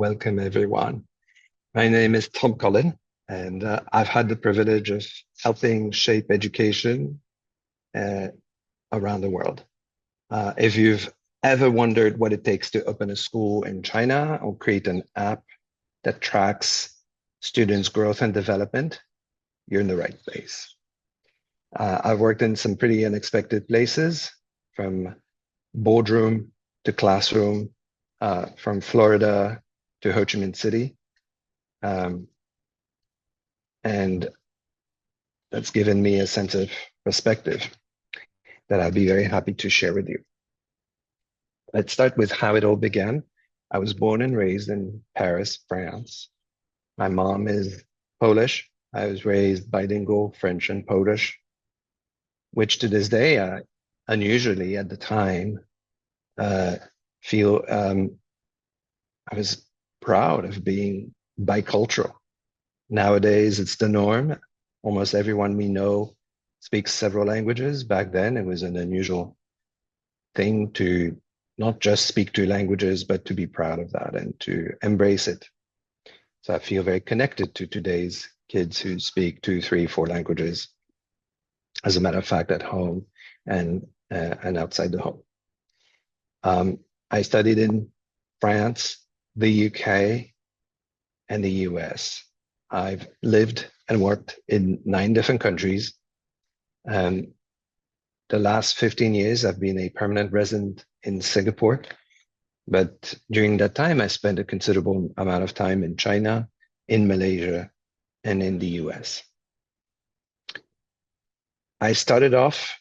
welcome everyone. My name is Collin, and I've had the privilege of helping shape education uh, around the world. If you've ever wondered what it takes to open a school in China or create an app that tracks students' growth and development, you're in the right place. I've worked in some pretty unexpected places, from boardroom to classroom, from Florida to Ho Chi Minh City. And that's given me a sense of perspective that I'd be very happy to share with you. Let's start with how it all began. I was born and raised in Paris, France. My mom is Polish. I was raised bilingual, French and Polish, which to this day, unusually at the time, feel I was proud of being bicultural. Nowadays, it's the norm. Almost everyone we know speaks several languages. Back then, it was an unusual thing to not just speak two languages, but to be proud of that and to embrace it. So I feel very connected to today's kids who speak 2, 3, 4 languages, as a matter of fact, at home and outside the home. I studied in France, the UK, and the US. I've lived and worked in 9 different countries. The last 15 years, I've been a permanent resident in Singapore. But during that time, I spent a considerable amount of time in China, in Malaysia, and in the US. I started off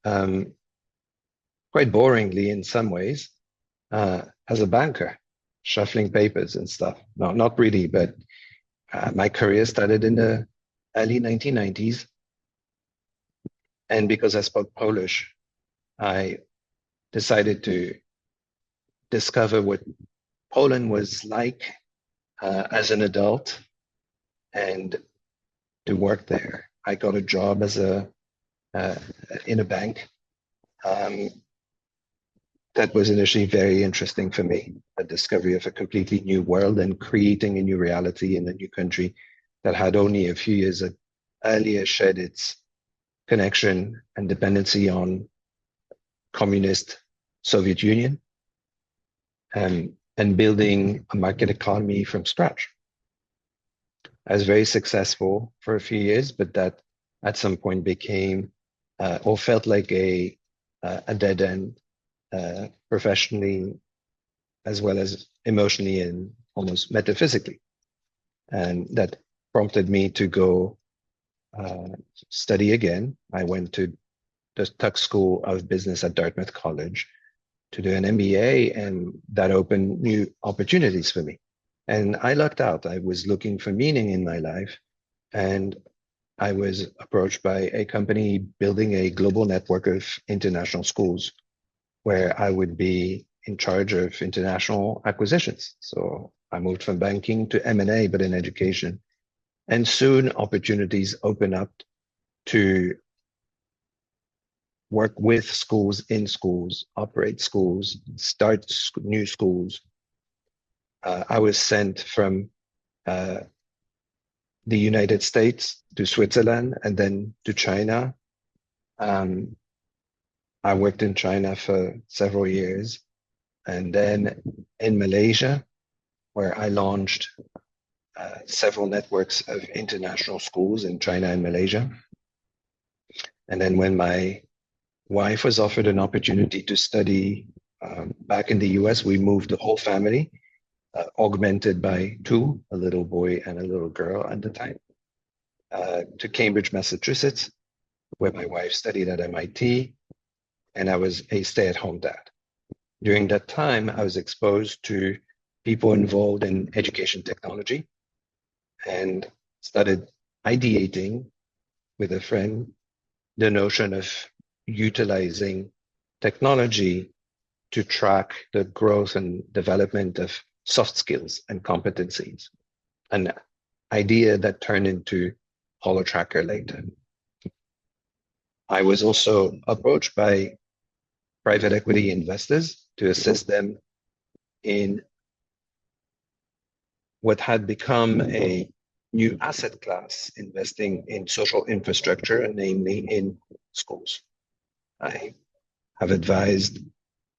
quite boringly in some ways as a banker, shuffling papers and stuff. No, not really, but my career started in the early 1990s. And because I spoke Polish, I decided to discover what Poland was like as an adult and to work there. I got a job as in a bank. That was initially very interesting for me, a discovery of a completely new world and creating a new reality in a new country that had only a few years earlier shed its connection and dependency on communist Soviet Union, and building a market economy from scratch. I was very successful for a few years, but that at some point became or felt like a dead end, professionally as well as emotionally and almost metaphysically. And that prompted me to go study again. I went to the Tuck School of Business at Dartmouth College to do an MBA, and that opened new opportunities for me. And I lucked out. I was looking for meaning in my life, and I was approached by a company building a global network of international schools where I would be in charge of international acquisitions. So I moved from banking to M&A, but in education. And soon opportunities opened up to work with schools, in schools, operate schools, start new schools. I was sent from the United States to Switzerland and then to China. I worked in China for several years, and then in Malaysia, where I launched several networks of international schools in China and Malaysia. And then when my wife was offered an opportunity to study back in the US, we moved the whole family, augmented by 2, a little boy and a little girl at the time, to Cambridge, Massachusetts, where my wife studied at MIT, and I was a stay-at-home dad. During that time, I was exposed to people involved in education technology and started ideating with a friend the notion of utilizing technology to track the growth and development of soft skills and competencies, an idea that turned into Holotracker later. I was also approached by private equity investors to assist them in what had become a new asset class, investing in social infrastructure, and namely in schools. I have advised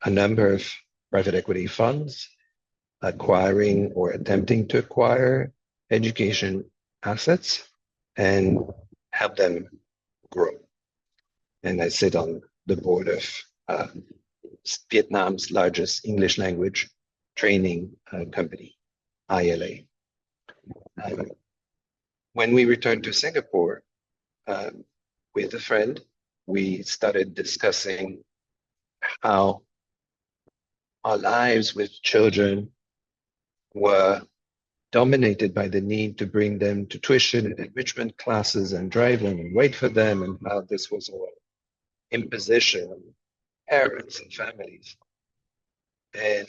a number of private equity funds acquiring or attempting to acquire education assets and help them grow. And I sit on the board of Vietnam's largest English language training company, ILA. When we returned to Singapore with a friend, we started discussing how our lives with children were dominated by the need to bring them to tuition and enrichment classes and drive them and wait for them, and how this was all imposition on parents and families. And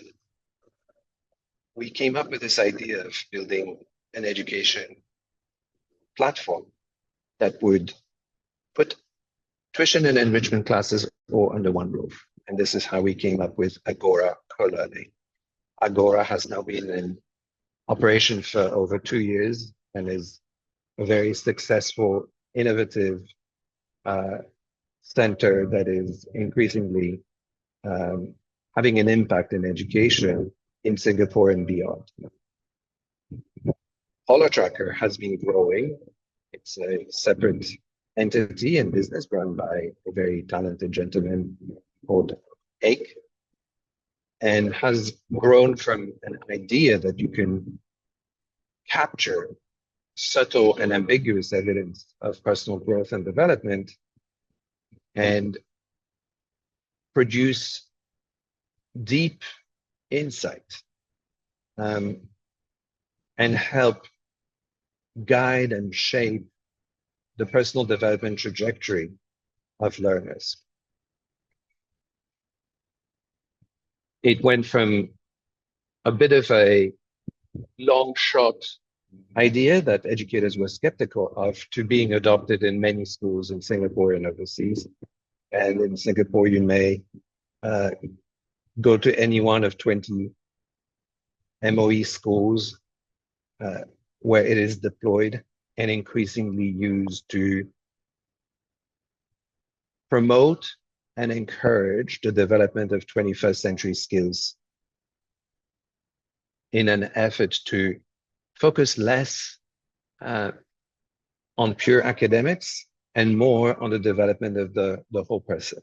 we came up with this idea of building an education platform that would put tuition and enrichment classes all under one roof. And this is how we came up with Agora Colearning. Agora has now been in operation for over 2 years and is a very successful, innovative center that is increasingly having an impact in education in Singapore and beyond. Holotracker has been growing. It's a separate entity and business run by a very talented gentleman called Egg, and has grown from an idea that you can capture subtle and ambiguous evidence of personal growth and development and produce deep insight and help guide and shape the personal development trajectory of learners. It went from a bit of a long shot idea that educators were skeptical of to being adopted in many schools in Singapore and overseas. And in Singapore, you may go to any one of 20 MOE schools where it is deployed and increasingly used to promote and encourage the development of 21st century skills in an effort to focus less on pure academics and more on the development of the whole person.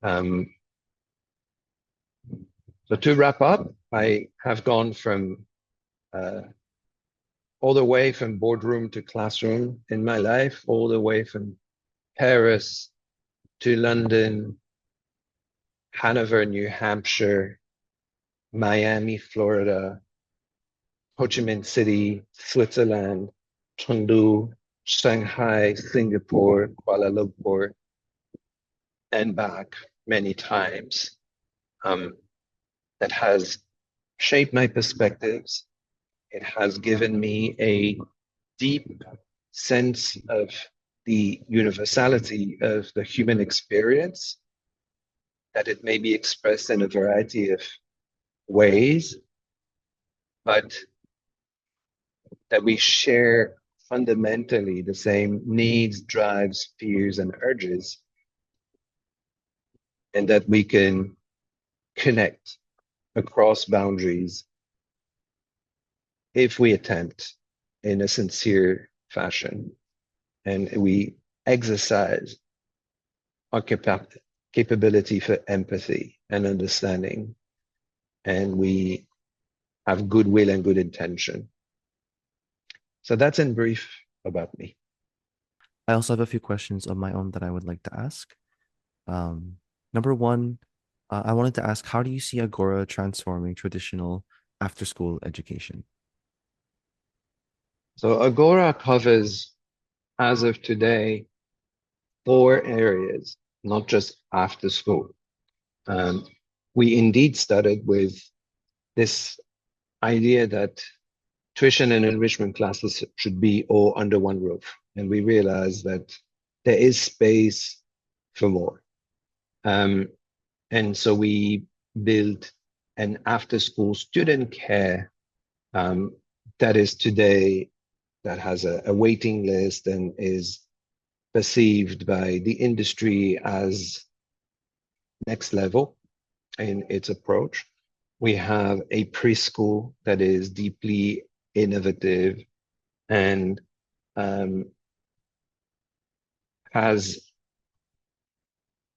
So to wrap up, I have gone from all the way from boardroom to classroom in my life, all the way from Paris to London, Hanover, New Hampshire, Miami, Florida, Ho Chi Minh City, Switzerland, Chengdu, Shanghai, Singapore, Kuala Lumpur, and back many times. That has shaped my perspectives. It has given me a deep sense of the universality of the human experience, that it may be expressed in a variety of ways, but that we share fundamentally the same needs, drives, fears, and urges, and that we can connect across boundaries if we attempt in a sincere fashion and we exercise our capability for empathy and understanding, and we have goodwill and good intention. So that's in brief about me. I also have a few questions of my own that I would like to ask. Number one, I wanted to ask, how do you see Agora transforming traditional after-school education? So Agora covers, as of today, 4 areas, not just after school. We indeed started with this idea that tuition and enrichment classes should be all under one roof. And we realized that there is space for more. And so we built an after-school student care that is today, that has a waiting list and is perceived by the industry as next level in its approach. We have a preschool that is deeply innovative and has,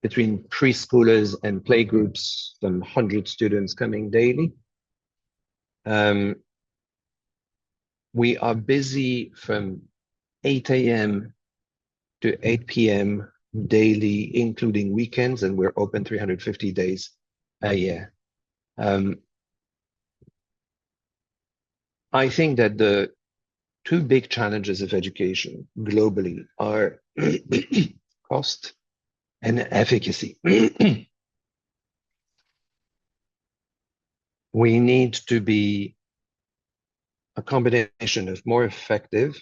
between preschoolers and playgroups, some 100 students coming daily. We are busy from 8 a.m. to 8 p.m. daily, including weekends, and we're open 350 days a year. I think that the two big challenges of education globally are cost and efficacy. We need to be a combination of more effective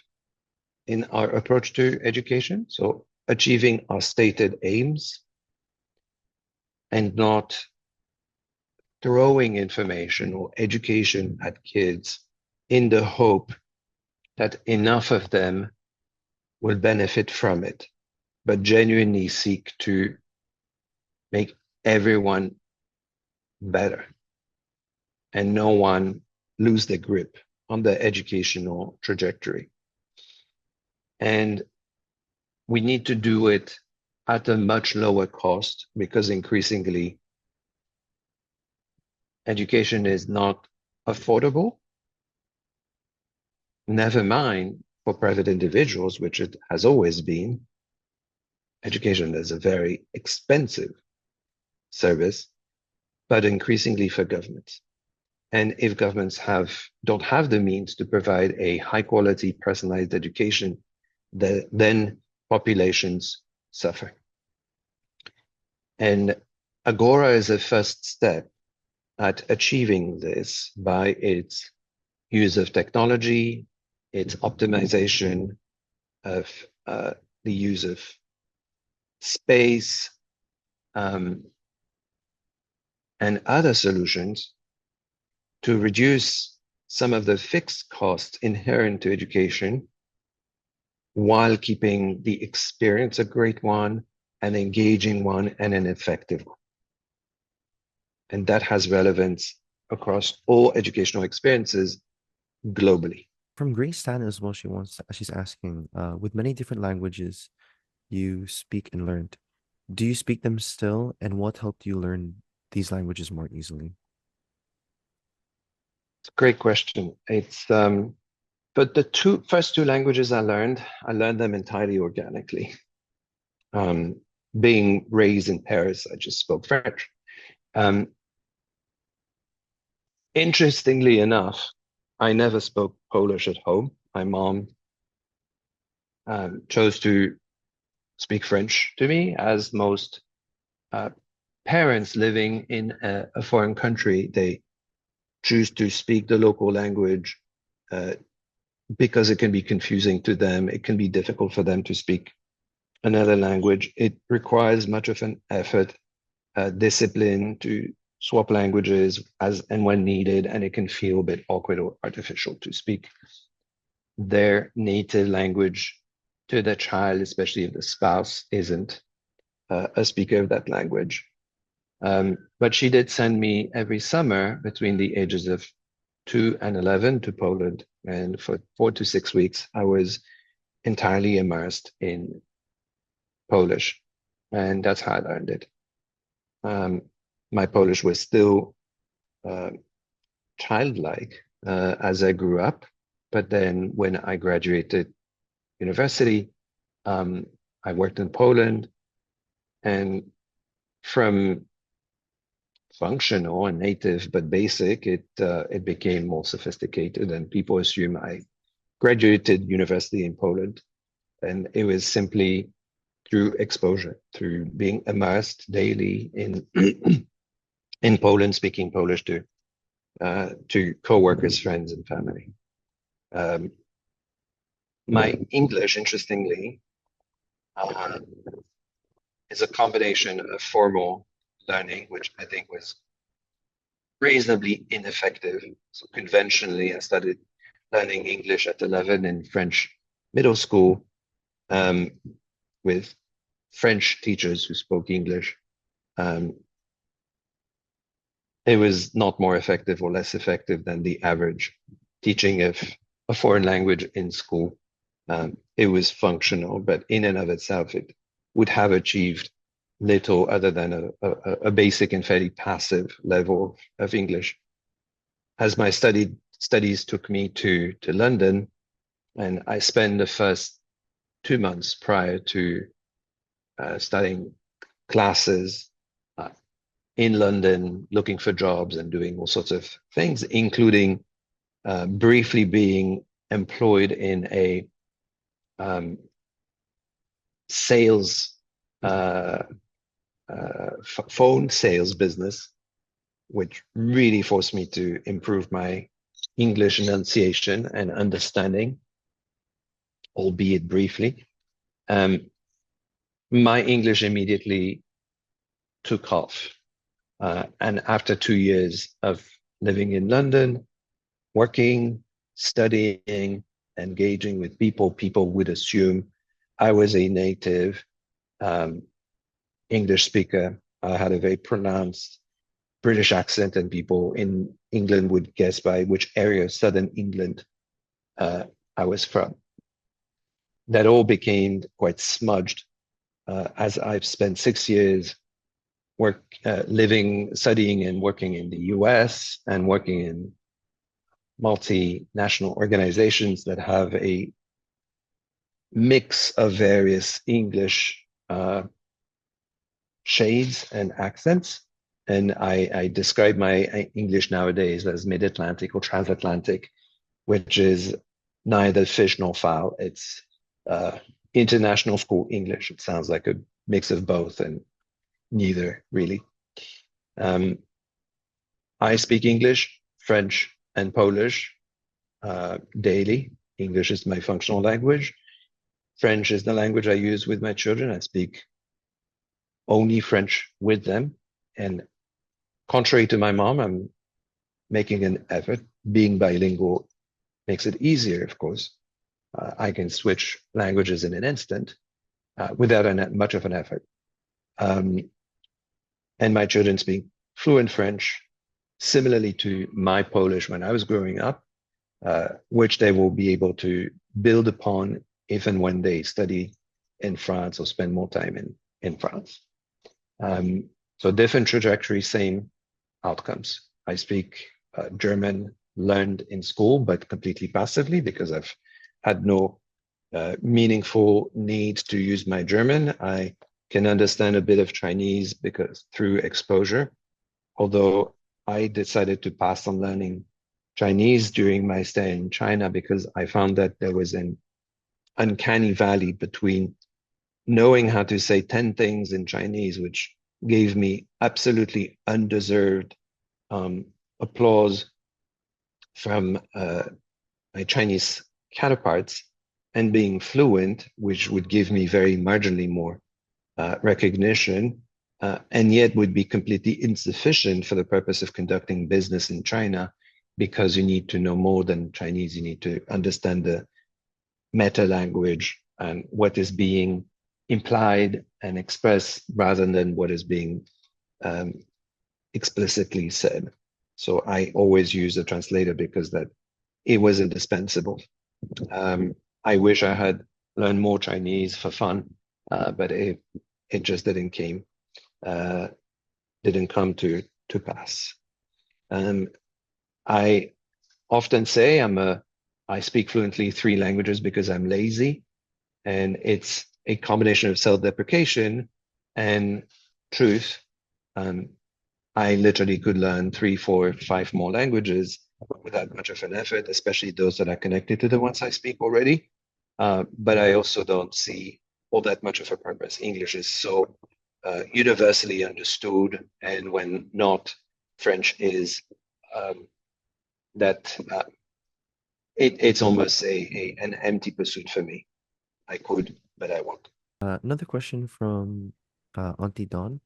in our approach to education, so achieving our stated aims and not throwing information or education at kids in the hope that enough of them will benefit from it, but genuinely seek to make everyone better and no one lose their grip on the educational trajectory. And we need to do it at a much lower cost, because increasingly education is not affordable, never mind for private individuals, which it has always been. Education is a very expensive service, but increasingly for governments. And if governments don't have the means to provide a high quality personalized education, then populations suffer. And Agora is a first step at achieving this by its use of technology, its optimization of the use of space, and other solutions to reduce some of the fixed costs inherent to education while keeping the experience a great one, an engaging one, and an effective one. And that has relevance across all educational experiences globally. From Grace Stan as well, she's asking, with many different languages you speak and learned, do you speak them still, and what helped you learn these languages more easily? It's a great question. But the first two languages I learned them entirely organically. Being raised in Paris, I just spoke French. Interestingly enough, I never spoke Polish at home. My mom chose to speak French to me, as most parents living in a foreign country, they choose to speak the local language because it can be confusing to them. It can be difficult for them to speak another language. It requires much of an effort, discipline to swap languages as and when needed, and it can feel a bit awkward or artificial to speak their native language to the child, especially if the spouse isn't a speaker of that language. But she did send me every summer between the ages of 2 and 11 to Poland. And for 4 to 6 weeks, I was entirely immersed in Polish. And that's how I learned it. My Polish was still childlike as I grew up. But then when I graduated university, I worked in Poland, and from functional and native but basic, it became more sophisticated, and people assume I graduated university in Poland, and it was simply through exposure, through being immersed daily in in Poland, speaking Polish to co-workers, friends, and family. My English, interestingly, is a combination of formal learning, which I think was reasonably ineffective. So conventionally, I started learning English at 11 in French middle school um, with French teachers who spoke English. Um, it was not more effective or less effective than the average teaching of a foreign language in school. It was functional, but in and of itself, it would have achieved little other than a basic and fairly passive level of English. As my studies took me to London, and I spent the first 2 months prior to studying classes uh, in London, looking for jobs and doing all sorts of things, including briefly being employed in a sales phone sales business, which really forced me to improve my English enunciation and understanding, albeit briefly. My English immediately took off. And after 2 years of living in London, working, studying, engaging with people, people would assume I was a native English speaker. I had a very pronounced British accent, and people in England would guess by which area of southern England I was from. That all became quite smudged as I've spent 6 years living, studying, and working in the US and working in multinational organizations that have a mix of various English shades and accents. And I describe my English nowadays as mid-Atlantic or transatlantic, which is neither fish nor fowl. It's international school English. It sounds like a mix of both, and neither really. I speak English, French, and Polish daily. English is my functional language. French is the language I use with my children. I speak only French with them. And contrary to my mom, I'm making an effort. Being bilingual makes it easier, of course. I can switch languages in an instant without much of an effort. And my children speak fluent French, similarly to my Polish when I was growing up, which they will be able to build upon if and when they study in France or spend more time in France. So different trajectory, same outcomes. I speak German, learned in school, but completely passively because I've had no meaningful need to use my German. I can understand a bit of Chinese because through exposure, although I decided to pass on learning Chinese during my stay in China because I found that there was an uncanny valley between knowing how to say 10 things in Chinese, which gave me absolutely undeserved applause from my Chinese counterparts, and being fluent, which would give me very marginally more recognition, and yet would be completely insufficient for the purpose of conducting business in China, because you need to know more than Chinese. You need to understand the meta language and what is being implied and expressed rather than what is being explicitly said. So I always use a translator because that it was indispensable. I wish I had learned more Chinese for fun, but it just didn't come to pass. I often say I speak fluently 3 languages because I'm lazy, and it's a combination of self-deprecation and truth. I literally could learn 3, 4, 5 more languages without much of an effort, especially those that are connected to the ones I speak already. But I also don't see all that much of a purpose. English is so universally understood, and when not, French is it's almost an empty pursuit for me. I could, but I won't. Another question from Auntie Dawn.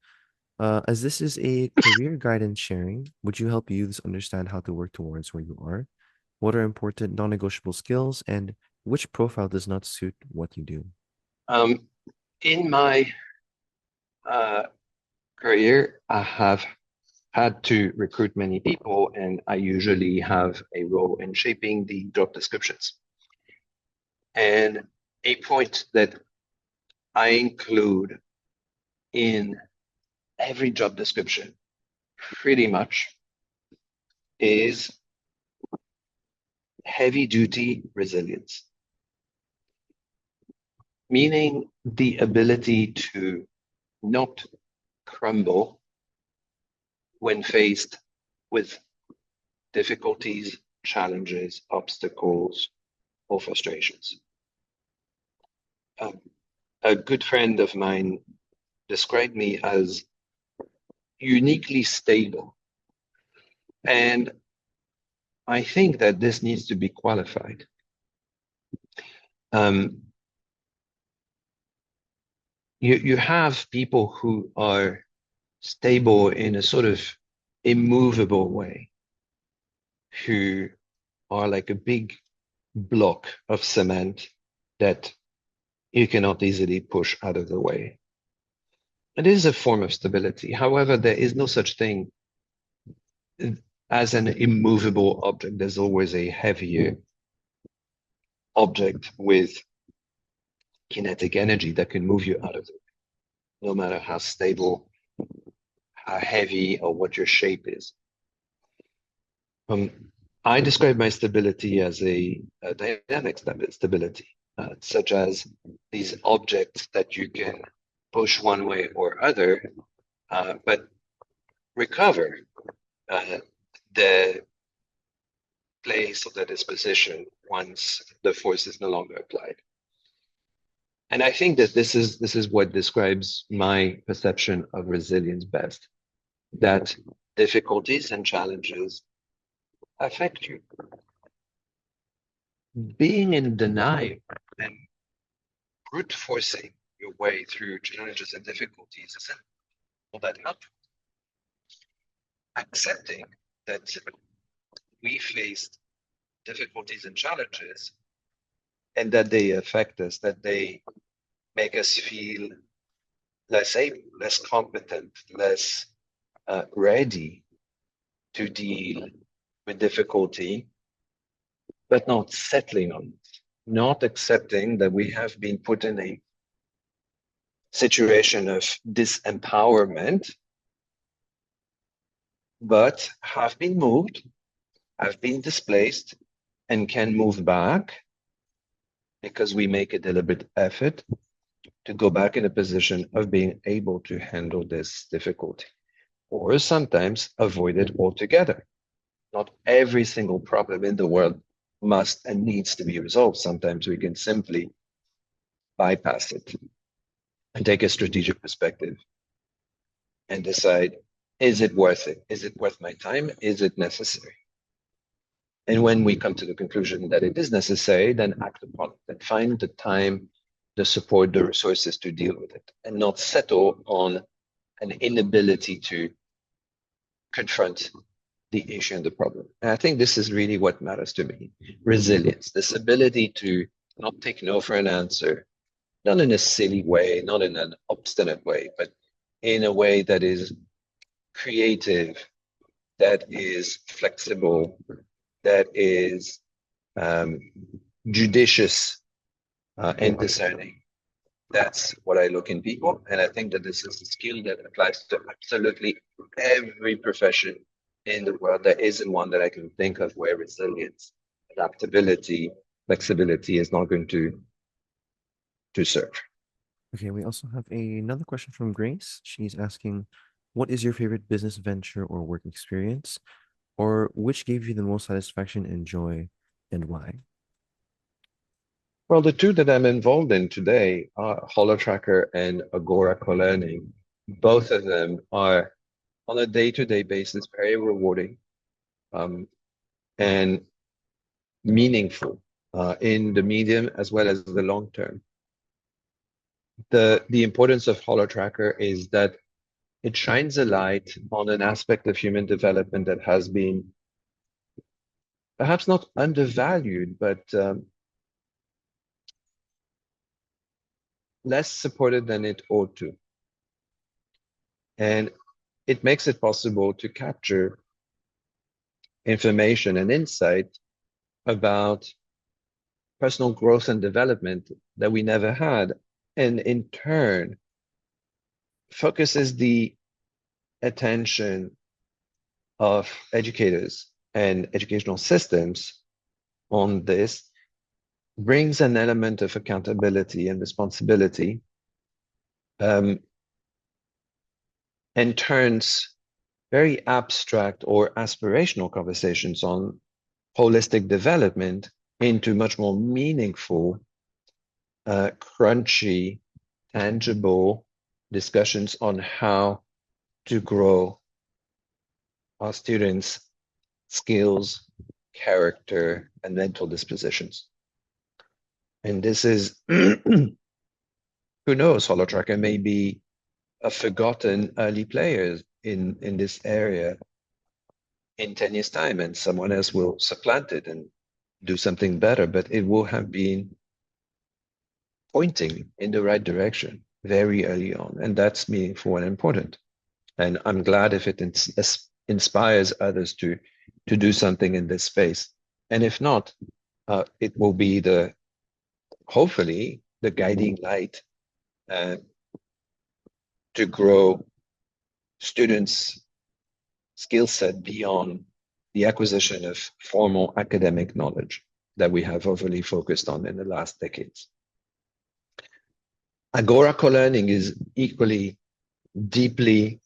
As this is a career guidance sharing, would you help youths understand how to work towards where you are? What are important non-negotiable skills, and which profile does not suit what you do? Um, in my uh, career, I have had to recruit many people, and I usually have a role in shaping the job descriptions. And a point that I include in every job description pretty much is heavy duty resilience, meaning the ability to not crumble when faced with difficulties, challenges, obstacles, or frustrations. Um, a good friend of mine described me as uniquely stable. And I think that this needs to be qualified. Um, you have people who are stable in a sort of immovable way, who are like a big block of cement that you cannot easily push out of the way. It is a form of stability. However, there is no such thing as an immovable object. There's always a heavier object with kinetic energy that can move you out of the way, no matter how stable, how heavy, or what your shape is. Um, I describe my stability as a dynamic stability, such as these objects that you can push one way or other, but recover the place of the disposition once the force is no longer applied. And I think that this is what describes my perception of resilience best, that difficulties and challenges affect you. Being in denial and brute forcing your way through challenges and difficulties isn't all that helpful. Accepting that we faced difficulties and challenges and that they affect us, that they make us feel less able, less competent, less ready to deal with difficulty, but not settling on it, not accepting that we have been put in a situation of disempowerment, but have been moved, have been displaced, and can move back because we make a deliberate effort to go back in a position of being able to handle this difficulty, or sometimes avoid it altogether. Not every single problem in the world must and needs to be resolved. Sometimes we can simply bypass it and take a strategic perspective and decide, is it worth it? Is it worth my time? Is it necessary? And when we come to the conclusion that it is necessary, then act upon it and find the time, the support, the resources to deal with it, and not settle on an inability to confront the issue and the problem. And I think this is really what matters to me. Resilience, this ability to not take no for an answer, not in a silly way, not in an obstinate way, but in a way that is creative, that is flexible, that is judicious and discerning. That's what I look in people. And I think that this is a skill that applies to absolutely every profession in the world. There isn't one that I can think of where resilience, adaptability, flexibility is not going to serve. Okay, we also have another question from Grace. She's asking, what is your favorite business venture or work experience? Or which gave you the most satisfaction and joy, and why? Well, the two that I'm involved in today are Holotracker and Agora Colearning. Both of them are on a day-to-day basis very rewarding and meaningful in the medium as well as the long term. The importance of Holotracker is that it shines a light on an aspect of human development that has been perhaps not undervalued, but less supported than it ought to. And it makes it possible to capture information and insight about personal growth and development that we never had, and in turn focuses the attention of educators and educational systems on this, brings an element of accountability and responsibility, and turns very abstract or aspirational conversations on holistic development into much more meaningful, crunchy, tangible discussions on how to grow our students' skills, character, and mental dispositions. And this is, who knows, Holotracker may be a forgotten early player in this area in 10 years' time, and someone else will supplant it and do something better, but it will have been pointing in the right direction very early on, and that's meaningful and important. And I'm glad if it inspires others to do something in this space. And if not, it will be hopefully the guiding light to grow students' skill set beyond the acquisition of formal academic knowledge that we have overly focused on in the last decades. Agora Colearning is equally deeply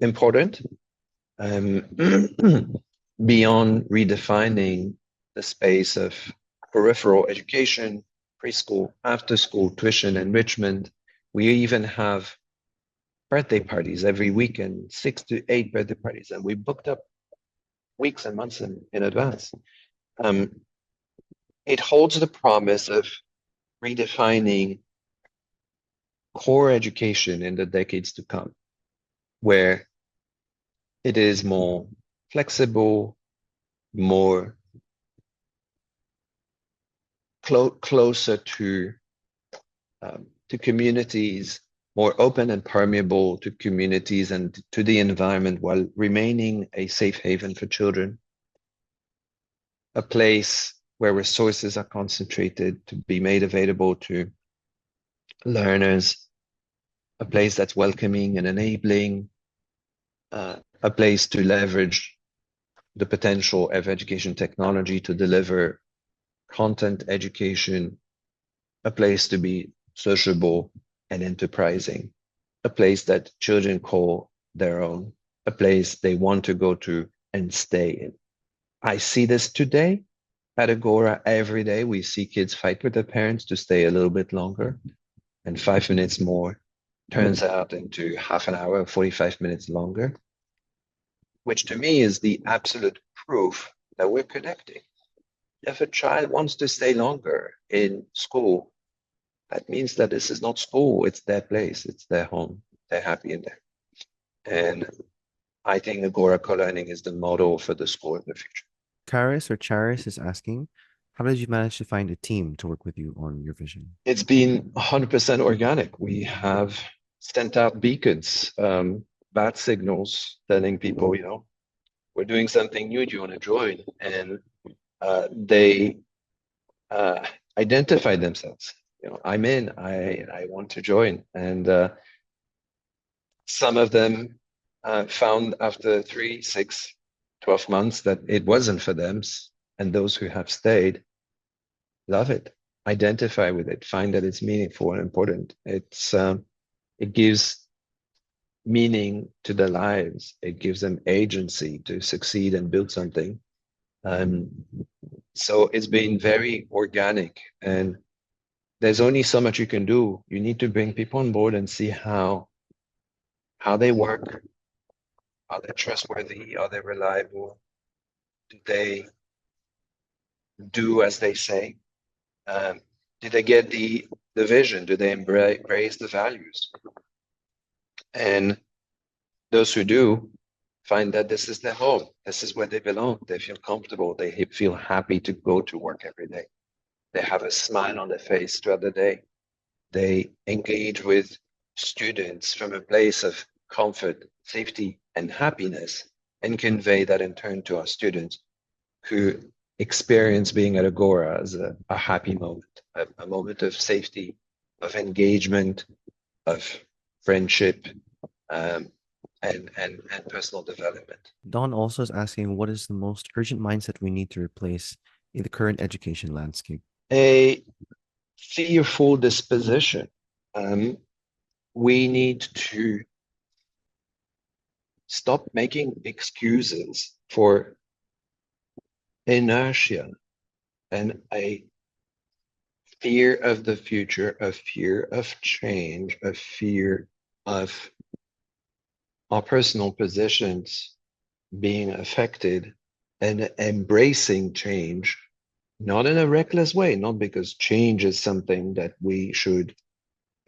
important, beyond redefining the space of peripheral education, preschool, after-school tuition enrichment. We even have birthday parties every weekend, 6 to 8 birthday parties, and we booked up weeks and months in advance. It holds the promise of redefining core education in the decades to come, where it is more flexible, more closer to communities, more open and permeable to communities and to the environment, while remaining a safe haven for children, a place where resources are concentrated to be made available to learners, a place that's welcoming and enabling, a place to leverage the potential of education technology to deliver content education, a place to be sociable and enterprising, a place that children call their own, a place they want to go to and stay in. I see this today at Agora every day. We see kids fight with their parents to stay a little bit longer, and 5 minutes more turns out into half an hour, 45 minutes longer, which to me is the absolute proof that we're connecting. If a child wants to stay longer in school, that means that this is not school, it's their place, it's their home, they're happy in there. And I think Agora Colearning is the model for the school of the future. Karis or Charis is asking, how did you manage to find a team to work with you on your vision? It's been 100% organic. We have sent out beacons, bat signals, telling people, we're doing something new, do you want to join? And they identify themselves. I'm in, I want to join. And some of them found after 3, 6, 12 months that it wasn't for them. And those who have stayed love it, identify with it, find that it's meaningful and important. It gives meaning to their lives. It gives them agency to succeed and build something. So it's been very organic, and there's only so much you can do. You need to bring people on board and see how they work. Are they trustworthy? Are they reliable? Do they do as they say? Do they get the vision? Do they embrace the values? And those who do find that this is their home. This is where they belong. They feel comfortable. They feel happy to go to work every day. They have a smile on their face throughout the day. They engage with students from a place of comfort, safety, and happiness, and convey that in turn to our students who experience being at Agora as a happy moment, a moment of safety, of engagement, of friendship, um, and personal development. Don also is asking, what is the most urgent mindset we need to replace in the current education landscape? A fearful disposition. We need to stop making excuses for inertia and a fear of the future, a fear of change, a fear of our personal positions being affected, and embracing change, not in a reckless way, not because change is something that we should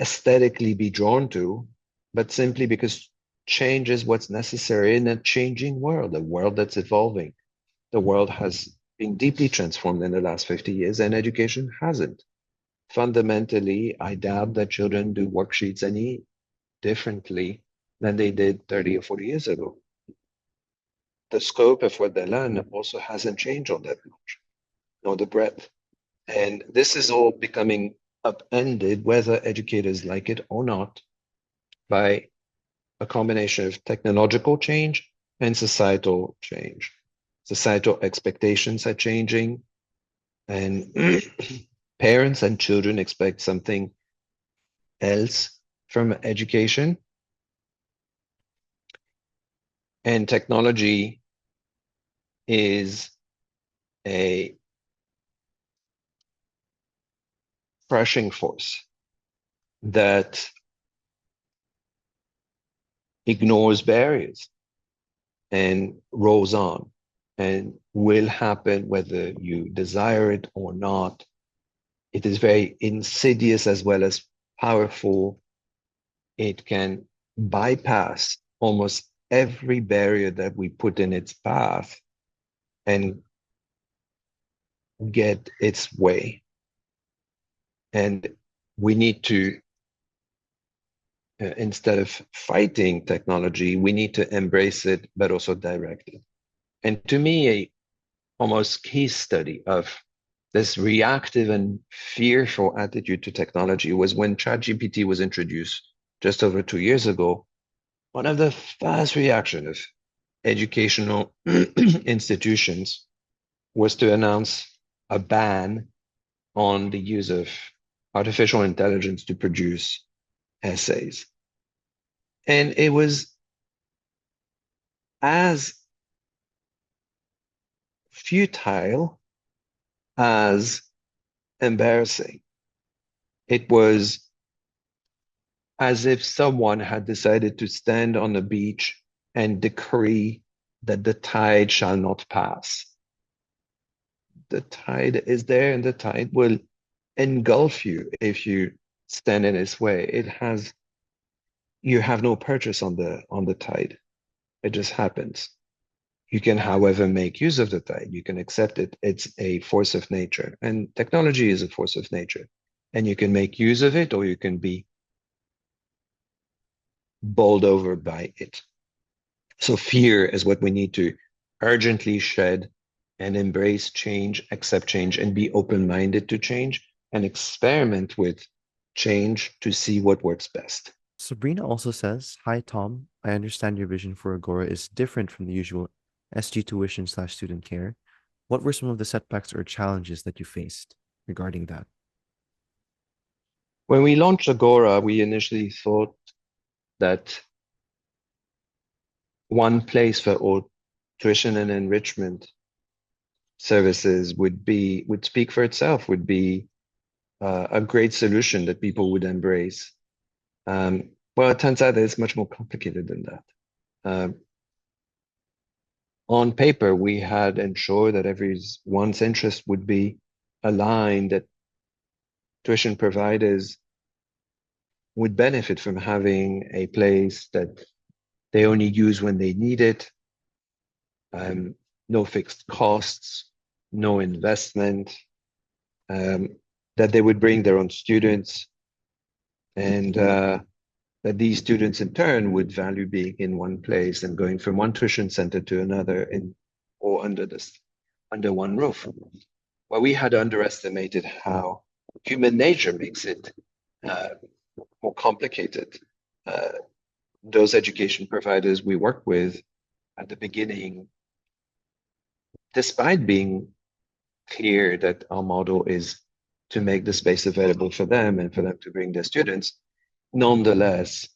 aesthetically be drawn to, but simply because change is what's necessary in a changing world, a world that's evolving. The world has been deeply transformed in the last 50 years, and education hasn't. Fundamentally, I doubt that children do worksheets any differently than they did 30 or 40 years ago. The scope of what they learn also hasn't changed all that much, nor the breadth. And this is all becoming upended, whether educators like it or not, by a combination of technological change and societal change. Societal expectations are changing, and parents and children expect something else from education. And technology is a crushing force that ignores barriers and rolls on and will happen whether you desire it or not. It is very insidious as well as powerful. It can bypass almost every barrier that we put in its path and get its way. And we need to, instead of fighting technology, we need to embrace it, but also direct it. And to me, a almost case study of this reactive and fearful attitude to technology was when ChatGPT was introduced just over 2 years ago. One of the first reactions of educational institutions was to announce a ban on the use of artificial intelligence to produce essays. And it was as futile as embarrassing. It was as if someone had decided to stand on the beach and decree that the tide shall not pass. The tide is there, and the tide will engulf you if you stand in its way. You have no purchase on the tide. It just happens. You can, however, make use of the tide. You can accept it. It's a force of nature, and technology is a force of nature. And you can make use of it, or you can be bowled over by it. So fear is what we need to urgently shed and embrace change, accept change, and be open-minded to change and experiment with change to see what works best. Sabrina also says, hi, Tom. I understand your vision for Agora is different from the usual SG tuition/student care. What were some of the setbacks or challenges that you faced regarding that? When we launched Agora, we initially thought that one place for all tuition and enrichment services would speak for itself, would be a great solution that people would embrace. Well, it turns out that it's much more complicated than that. On paper, we had ensured that everyone's interest would be aligned, that tuition providers would benefit from having a place that they only use when they need it, no fixed costs, no investment, that they would bring their own students, and that these students in turn would value being in one place and going from one tuition center to another or under one roof. Well, we had underestimated how human nature makes it more complicated. Those education providers we work with at the beginning, despite being clear that our model is to make the space available for them and for them to bring their students, nonetheless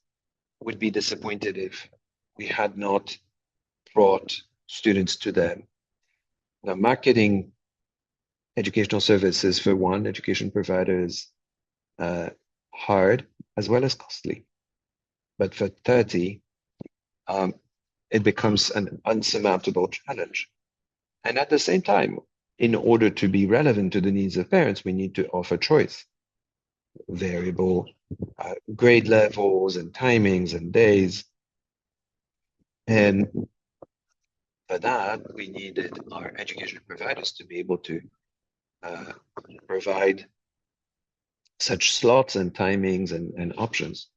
would be disappointed if we had not brought students to them. Now, marketing educational services for one education provider is hard as well as costly. But for 30, it becomes an unsurmountable challenge. And at the same time, in order to be relevant to the needs of parents, we need to offer choice, variable grade levels and timings and days. And for that, we needed our education providers to be able to provide such slots and timings and options.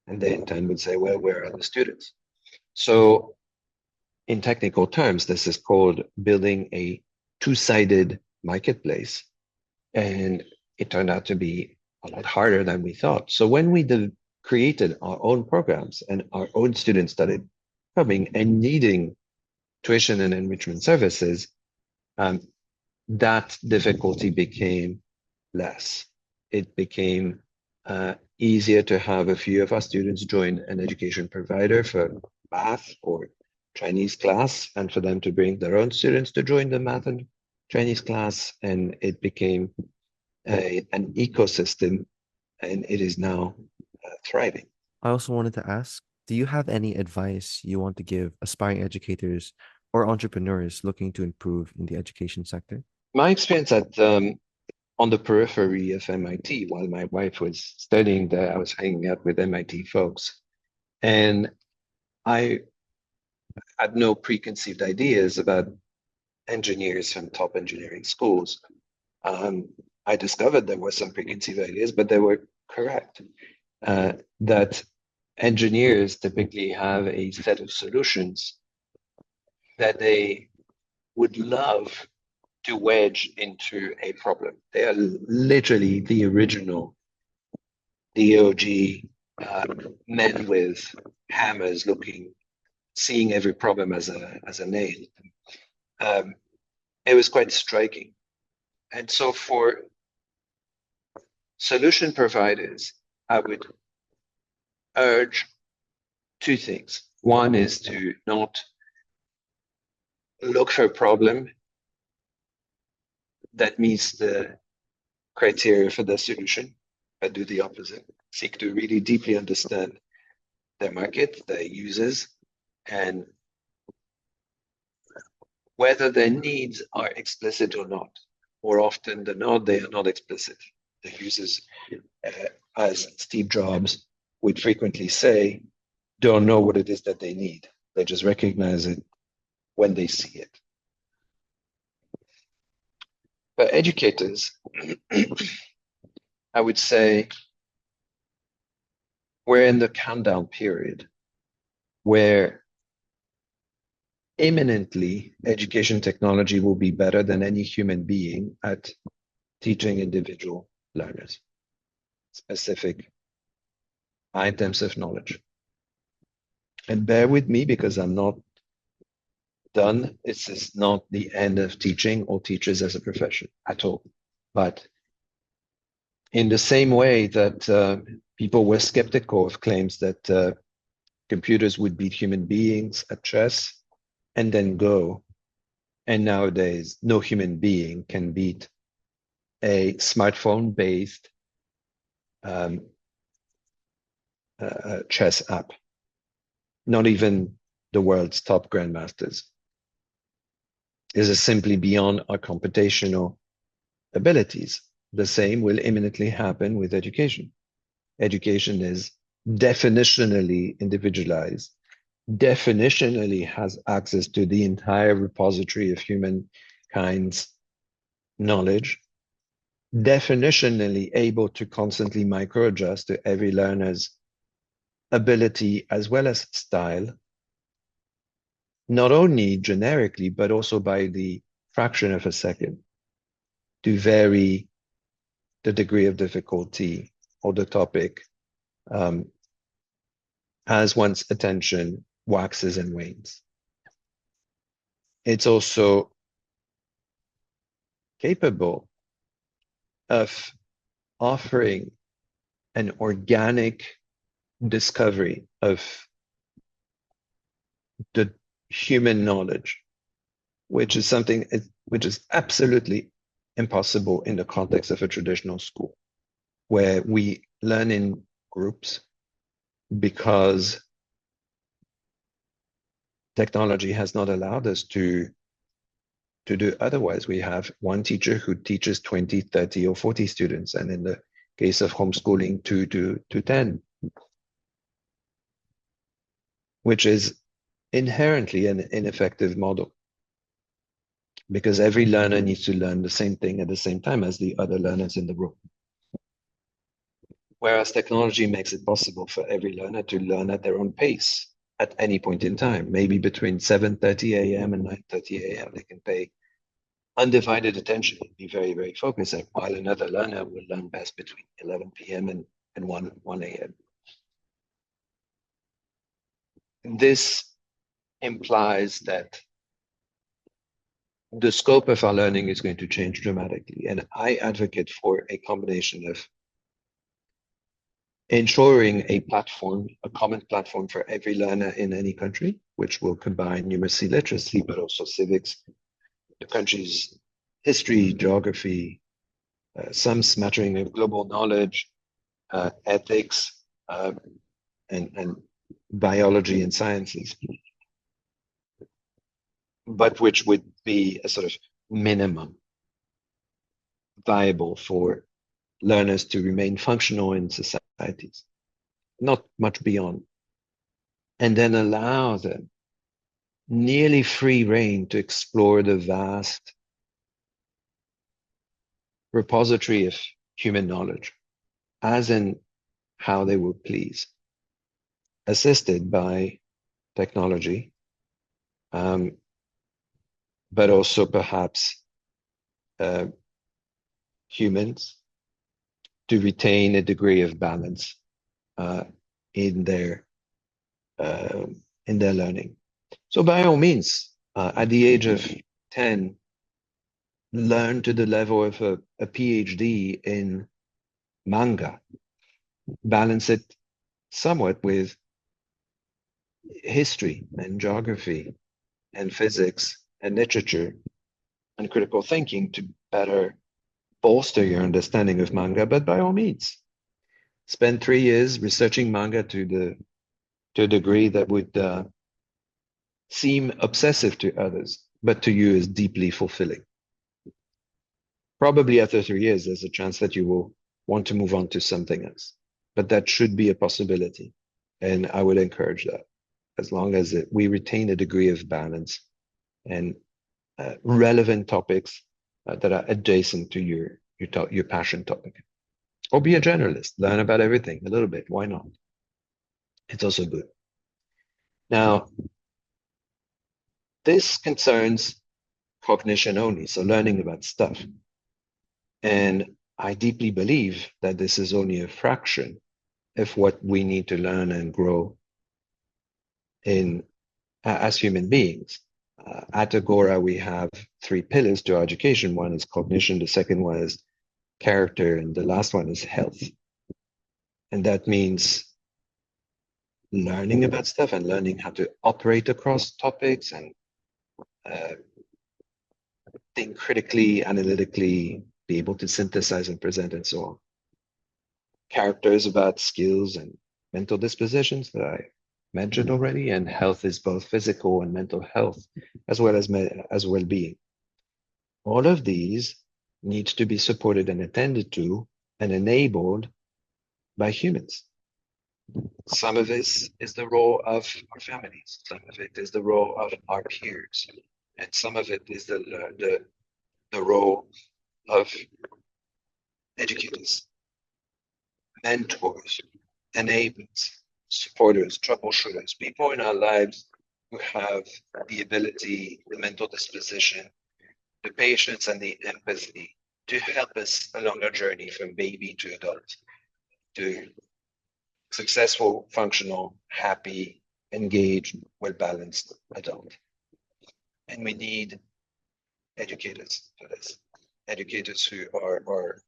And they in turn would say, well, where are the students? So in technical terms, this is called building a two-sided marketplace. And it turned out to be a lot harder than we thought. So when we created our own programs and our own students started coming and needing tuition and enrichment services, that difficulty became less. It became easier to have a few of our students join an education provider for math or Chinese class, and for them to bring their own students to join the math and Chinese class. And it became an ecosystem, and it is now thriving. I also wanted to ask, do you have any advice you want to give aspiring educators or entrepreneurs looking to improve in the education sector? My experience on the periphery of MIT, while my wife was studying there, I was hanging out with MIT folks, and I had no preconceived ideas about engineers from top engineering schools. I discovered there were some preconceived ideas, but they were correct. That engineers typically have a set of solutions that they would love to wedge into a problem. They are literally the original DOG men with hammers seeing every problem as a nail. It was quite striking. And so for solution providers, I would urge two things. One is to not look for a problem that meets the criteria for the solution, but do the opposite. Seek to really deeply understand their market, their users, and whether their needs are explicit or not. More often than not, they are not explicit. The users, as Steve Jobs would frequently say, don't know what it is that they need. They just recognize it when they see it. For educators, I would say we're in the countdown period where imminently education technology will be better than any human being at teaching individual learners specific items of knowledge. And bear with me because I'm not done. This is not the end of teaching or teachers as a profession at all. But in the same way that people were skeptical of claims that computers would beat human beings at chess and then go, and nowadays no human being can beat a smartphone-based chess app, not even the world's top grandmasters. This is simply beyond our computational abilities. The same will imminently happen with education. education is definitionally individualized, definitionally has access to the entire repository of humankind's knowledge, definitionally able to constantly microadjust to every learner's ability as well as style, not only generically, but also by the fraction of a second to vary the degree of difficulty or the topic as one's attention waxes and wanes. It's also capable of offering an organic discovery of the human knowledge, which is something which is absolutely impossible in the context of a traditional school, where we learn in groups because technology has not allowed us to do otherwise. We have one teacher who teaches 20, 30, or 40 students, and in the case of homeschooling, 2 to 10, which is inherently an ineffective model because every learner needs to learn the same thing at the same time as the other learners in the room. Whereas technology makes it possible for every learner to learn at their own pace at any point in time. Maybe between 7:30 a.m. and 9:30 a.m. they can pay undivided attention and be very, very focused, while another learner will learn best between 11 p.m. and 1 a.m. This implies that the scope of our learning is going to change dramatically. And I advocate for a combination of ensuring a platform, a common platform for every learner in any country, which will combine numeracy, literacy, but also civics, the country's history, geography, some smattering of global knowledge, ethics, and biology and sciences, but which would be a sort of minimum viable for learners to remain functional in societies, not much beyond, and then allow them nearly free rein to explore the vast repository of human knowledge as in how they would please, assisted by technology, but also perhaps humans to retain a degree of balance in their learning. So by all means, at the age of 10, learn to the level of a PhD in manga. Balance it somewhat with history and geography and physics and literature and critical thinking to better bolster your understanding of manga. But by all means, spend 3 years researching manga to a degree that would seem obsessive to others, but to you is deeply fulfilling. Probably after 3 years, there's a chance that you will want to move on to something else, but that should be a possibility. And I would encourage that as long as we retain a degree of balance and relevant topics that are adjacent to your passion topic. Or be a generalist, learn about everything a little bit. Why not? It's also good. Now, this concerns cognition only, so learning about stuff. And I deeply believe that this is only a fraction of what we need to learn and grow in as human beings. At Agora, we have 3 pillars to our education. One is cognition, the second one is character, and the last one is health. And that means learning about stuff and learning how to operate across topics and think critically, analytically, be able to synthesize and present and so on. Character is about skills and mental dispositions that I mentioned already, and health is both physical and mental health, as well as well-being. All of these need to be supported and attended to and enabled by humans. Some of this is the role of our families. Some of it is the role of our peers. And some of it is the role of educators, mentors, enablers, supporters, troubleshooters, people in our lives who have the ability, the mental disposition, the patience, and the empathy to help us along our journey from baby to adult, to successful, functional, happy, engaged, well-balanced adult. And we need educators for this. Educators who are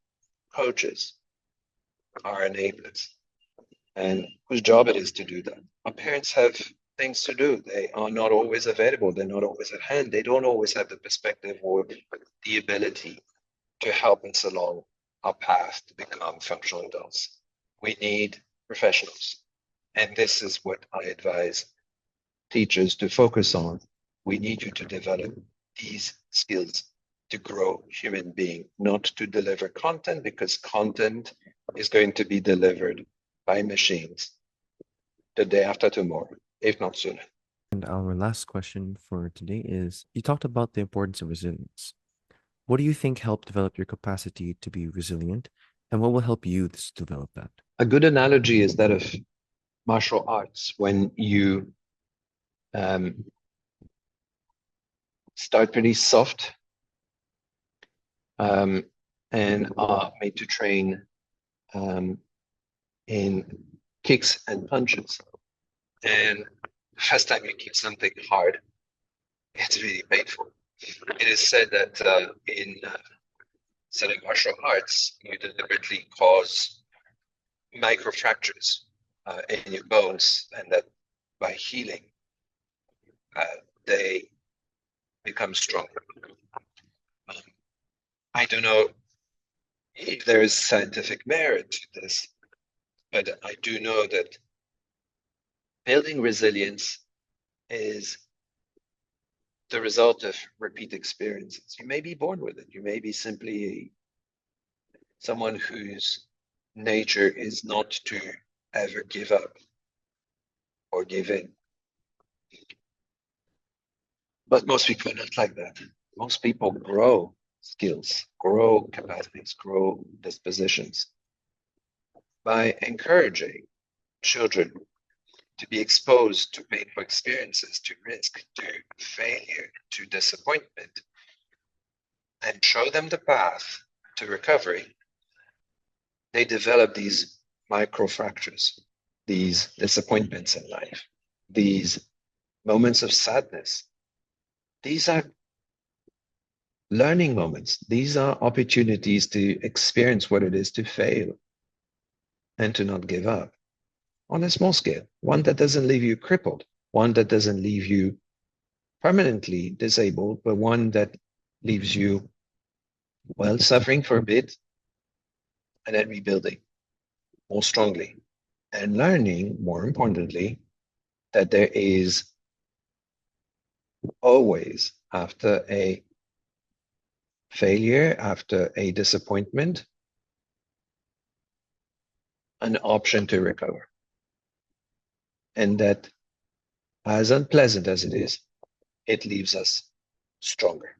coaches, are enablers, and whose job it is to do that. Our parents have things to do. They are not always available. They're not always at hand. They don't always have the perspective or the ability to help us along our path to become functional adults. We need professionals. And this is what I advise teachers to focus on. We need you to develop these skills to grow human being, not to deliver content, because content is going to be delivered by machines the day after tomorrow, if not sooner. And our last question for today is, you talked about the importance of resilience. What do you think helped develop your capacity to be resilient, and what will help youths develop that? A good analogy is that of martial arts. When you start pretty soft and are made to train in kicks and punches, and the first time you kick something hard, it's really painful. It is said that in studying martial arts, you deliberately cause microfractures in your bones, and that by healing, they become stronger. I don't know if there is scientific merit to this, but I do know that building resilience is the result of repeat experiences. You may be born with it. You may be simply someone whose nature is not to ever give up or give in. But most people are not like that. Most people grow skills, grow capacities, grow dispositions by encouraging children to be exposed to painful experiences, to risk, to failure, to disappointment, and show them the path to recovery. They develop these microfractures, these disappointments in life, these moments of sadness. These are learning moments. These are opportunities to experience what it is to fail and to not give up on a small scale, one that doesn't leave you crippled, one that doesn't leave you permanently disabled, but one that leaves you, well, suffering for a bit and then rebuilding more strongly and learning, more importantly, that there is always, after a failure, after a disappointment, an option to recover. And that, as unpleasant as it is, it leaves us stronger.